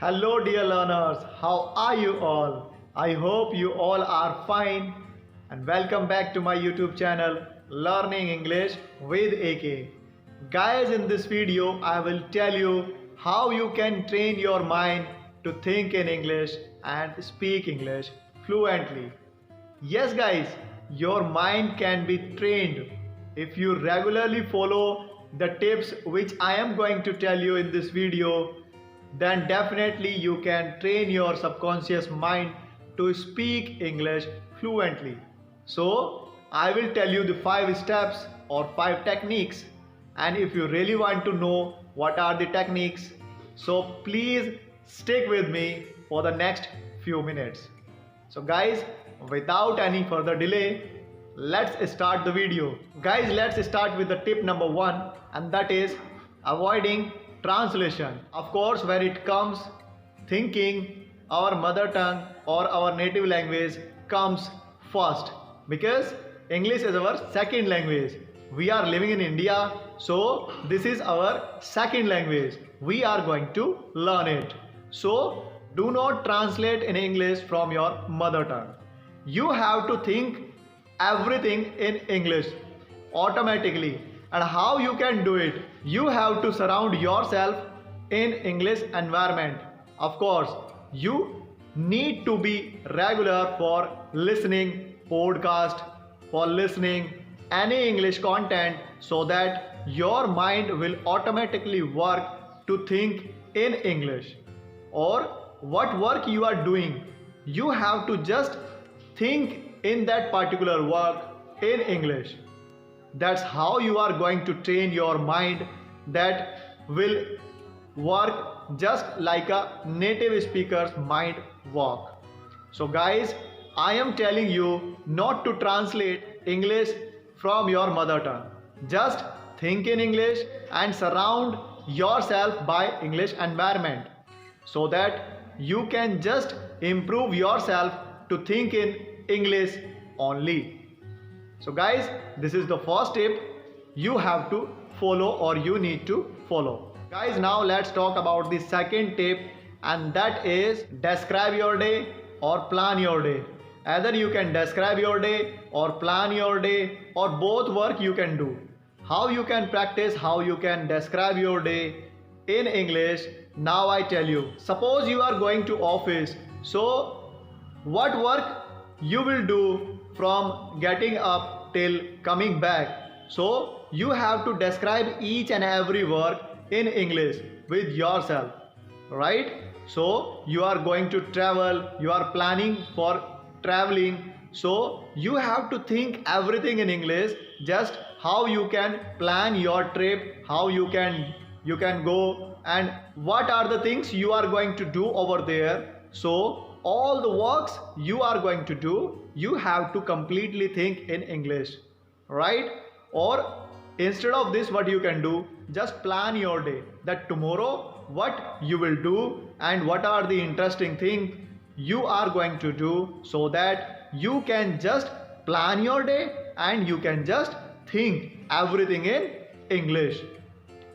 Hello, dear learners. How are you all? I hope you all are fine. And welcome back to my YouTube channel, Learning English with AK. Guys, in this video, I will tell you how you can train your mind to think in English and speak English fluently. Yes, guys, your mind can be trained if you regularly follow the tips which I am going to tell you in this video. Then definitely you can train your subconscious mind to speak English fluently. So, I will tell you the 5 steps or 5 techniques, and if you really want to know what are the techniques, so please stick with me for the next few minutes. So guys, without any further delay, let's start the video. Guys, let's start with the tip number 1, and that is avoiding translation. Of course, when it comes thinking, our mother tongue or our native language comes first, because English is our second language. We are living in India, so this is our second language. We are going to learn it. So do not translate in English from your mother tongue. You have to think everything in English automatically. And how you can do it? You have to surround yourself in English environment. Of course, you need to be regular for listening podcast, for listening any English content, so that your mind will automatically work to think in English. Or what work you are doing, you have to just think in that particular work in English. That's how you are going to train your mind that will work just like a native speaker's mind work. So guys, I am telling you not to translate English from your mother tongue. Just think in English and surround yourself by English environment, so that you can just improve yourself to think in English only. So guys, this is the first tip you have to follow, or you need to follow. Guys, now let's talk about the second tip, and that is describe your day or plan your day. Either you can describe your day or plan your day, or both work you can do. How you can practice, how you can describe your day in English, now I tell you. Suppose you are going to office, so what work you will do from getting up till coming back? So you have to describe each and every work in English with yourself, right? So you are going to travel, you are planning for traveling, so you have to think everything in English, just how you can plan your trip, how you can go, and what are the things you are going to do over there. So all the works you are going to do, you have to completely think in English, right? Or instead of this, what you can do, just plan your day, that tomorrow what you will do and what are the interesting things you are going to do, so that you can just plan your day and you can just think everything in English,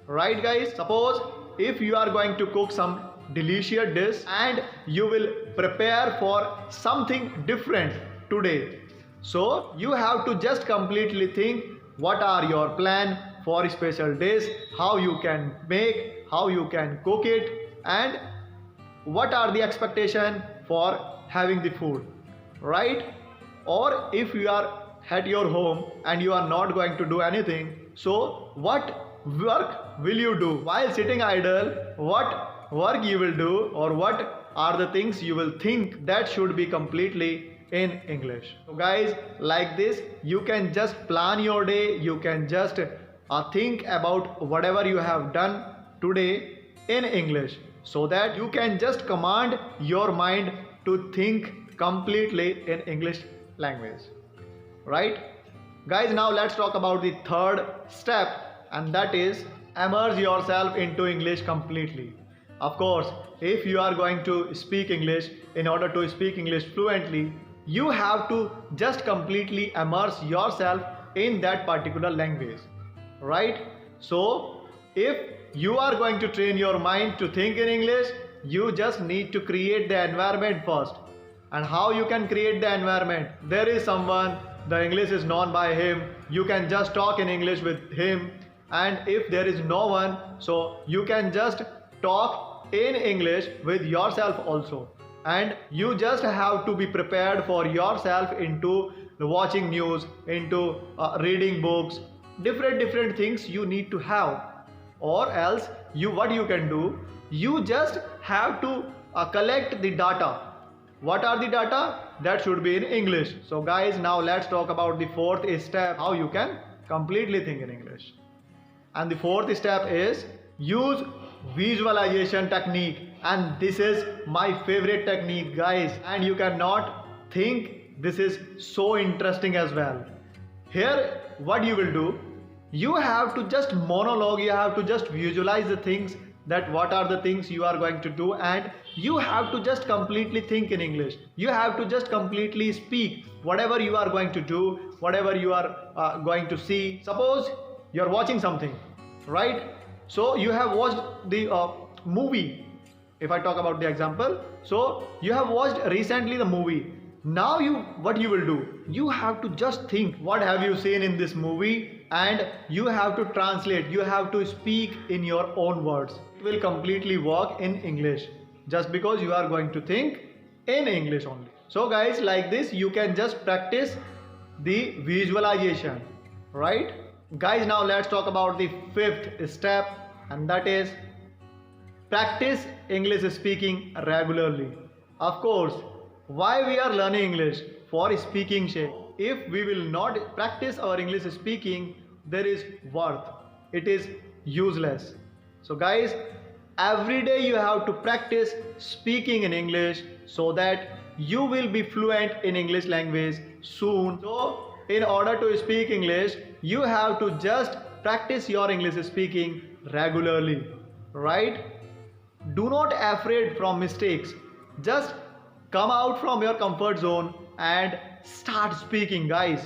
right guys? Suppose if you are going to cook some delicious dish and you will prepare for something different today, so you have to just completely think what are your plan for special dish, how you can make, how you can cook it, and what are the expectation for having the food, right? Or if you are at your home and you are not going to do anything, so what work will you do while sitting idle? What work you will do, or what are the things you will think, that should be completely in English. So guys, like this you can just plan your day, you can just think about whatever you have done today in English, so that you can just command your mind to think completely in English language, right? Guys, now let's talk about the third step, and that is immerse yourself into English completely. Of course, if you are going to speak English, in order to speak English fluently, you have to just completely immerse yourself in that particular language, right? So if you are going to train your mind to think in English, you just need to create the environment first. And how you can create the environment? There is someone, the English is known by him, you can just talk in English with him. And if there is no one, so you can just talk in English with yourself also. And you just have to be prepared for yourself into watching news, into reading books, different things you need to have. Or else what you can do, you just have to collect the data. What are the data? That should be in English. So guys, now let's talk about the fourth step, how you can completely think in English. And the fourth step is use visualization technique. And this is my favorite technique, guys. And you cannot think this is so interesting as well. Here, what you will do, you have to just monologue, you have to just visualize the things, that what are the things you are going to do, and you have to just completely think in English. You have to just completely speak whatever you are going to do, whatever you are going to see. Suppose you are watching something, right? So you have watched the movie. If I talk about the example, so you have watched recently the movie. Now what you will do, you have to just think what have you seen in this movie, and you have to translate, you have to speak in your own words. It will completely work in English just because you are going to think in English only. So guys, like this you can just practice the visualization, right? Guys, now let's talk about the fifth step, and that is practice English speaking regularly. Of course, why we are learning English? For speaking sake. If we will not practice our English speaking, there is worth. It is useless. So guys, every day you have to practice speaking in English so that you will be fluent in English language soon. So in order to speak English, you have to just practice your English speaking regularly, right? Do not afraid from mistakes. Just come out from your comfort zone and start speaking, guys.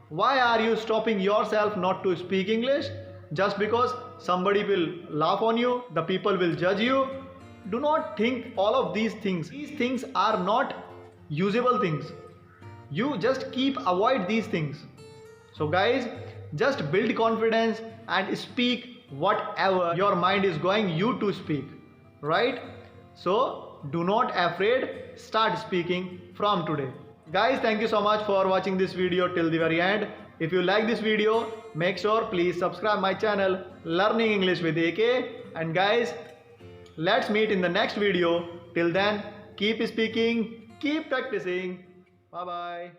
Why are you stopping yourself not to speak English? Just because somebody will laugh on you, the people will judge you? Do not think all of these things. These things are not usable things. You just avoid these things. So guys, just build confidence and speak whatever your mind is going you to speak, right? So do not afraid, start speaking from today. Guys, thank you so much for watching this video till the very end. If you like this video, make sure please subscribe my channel Learning English with AK. And guys, let's meet in the next video. Till then, keep speaking, keep practicing. Bye bye.